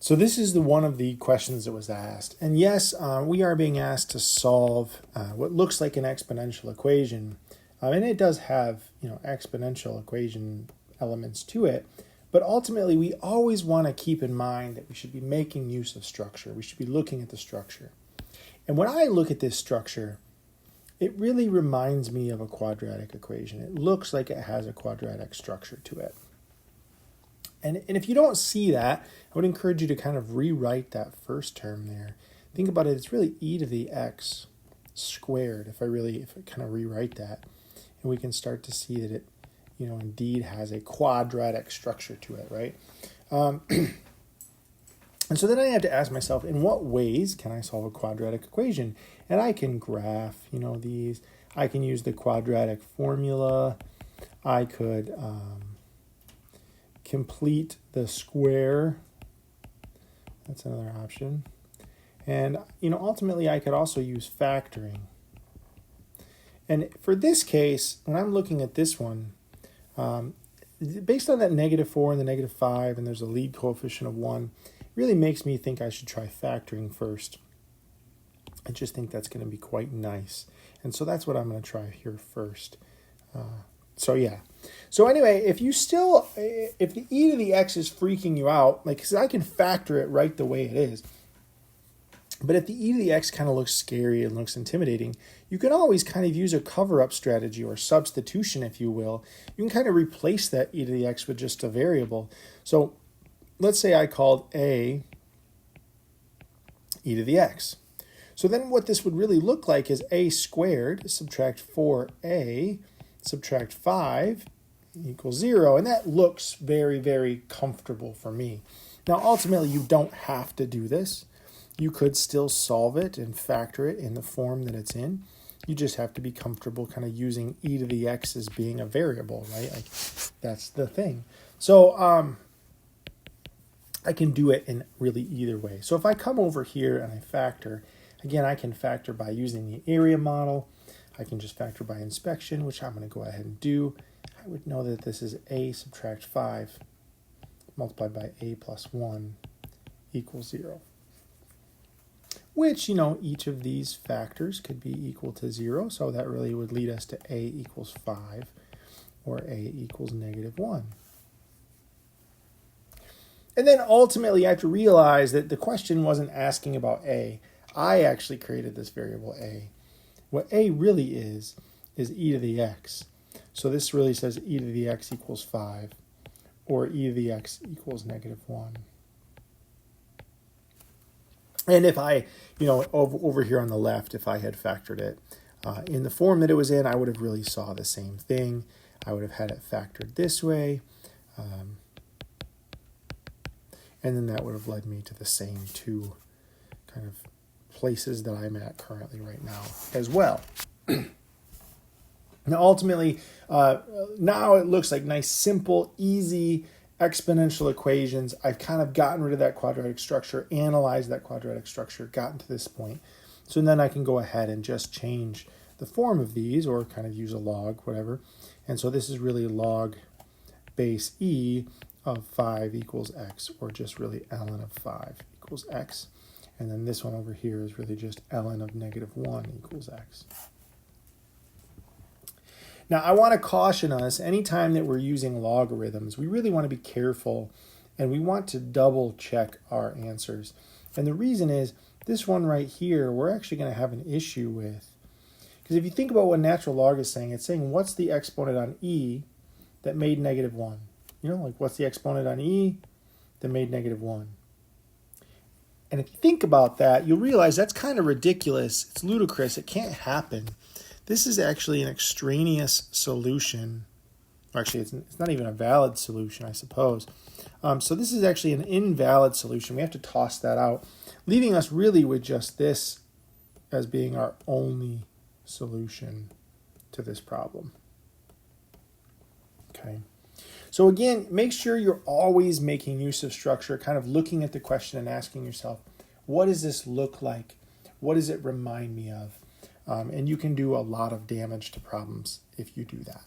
So this is one of the questions that was asked. And yes, we are being asked to solve what looks like an exponential equation. And it does have, exponential equation elements to it. But ultimately, we always want to keep in mind that we should be making use of structure. We should be looking at the structure. And when I look at this structure, it really reminds me of a quadratic equation. It looks like it has a quadratic structure to it. And if you don't see that, I would encourage you to kind of rewrite that first term there. Think about it, it's really e to the x squared, if I kind of rewrite that. And we can start to see that it, indeed has a quadratic structure to it, right? And so then I have to ask myself, in what ways can I solve a quadratic equation? And I can graph, these. I can use the quadratic formula. I could complete the square. That's another option. And, ultimately I could also use factoring. And for this case, when I'm looking at this one, based on that -4 and the -5, and there's a lead coefficient of 1, it really makes me think I should try factoring first. I just think that's going to be quite nice. And so that's what I'm going to try here first. So anyway, if the e to the x is freaking you out, because I can factor it right the way it is, but if the e to the x kind of looks scary and looks intimidating, you can always kind of use a cover-up strategy or substitution, if you will. You can kind of replace that e to the x with just a variable. So let's say I called a e to the x. So then what this would really look like is a squared, subtract 4a, subtract 5 equals 0. And that looks very, very comfortable for me. Now, ultimately, you don't have to do this. You could still solve it and factor it in the form that it's in. You just have to be comfortable kind of using e to the x as being a variable, right? That's the thing. So I can do it in really either way. So if I come over here and I factor, again, I can factor by using the area model. I can just factor by inspection, which I'm going to go ahead and do. I would know that this is a subtract 5 multiplied by a plus 1 equals 0. Which, each of these factors could be equal to 0. So that really would lead us to a equals 5 or a equals -1. And then ultimately I have to realize that the question wasn't asking about a. I actually created this variable a. What a really is e to the x. So this really says e to the x equals 5 or e to the x equals -1. And if I, over here on the left, if I had factored it in the form that it was in, I would have really saw the same thing. I would have had it factored this way. And then that would have led me to the same two kind of places that I'm at currently right now as well. Now, ultimately, now it looks like nice, simple, easy exponential equations. I've kind of gotten rid of that quadratic structure, analyzed that quadratic structure, gotten to this point. So then I can go ahead and just change the form of these or kind of use a log, whatever. And so this is really log base e of 5 equals x, or just really ln of 5 equals x. And then this one over here is really just ln of -1 equals x. Now, I want to caution us, anytime that we're using logarithms, we really want to be careful and we want to double check our answers. And the reason is, this one right here, we're actually going to have an issue with. Because if you think about what natural log is saying, it's saying what's the exponent on e that made -1? What's the exponent on e that made -1? And if you think about that, you'll realize that's kind of ridiculous. It's ludicrous. It can't happen. This is actually an extraneous solution. Actually, it's not even a valid solution, I suppose. So this is actually an invalid solution. We have to toss that out, leaving us really with just this as being our only solution to this problem. Okay. So again, make sure you're always making use of structure, kind of looking at the question and asking yourself, what does this look like? What does it remind me of? And you can do a lot of damage to problems if you do that.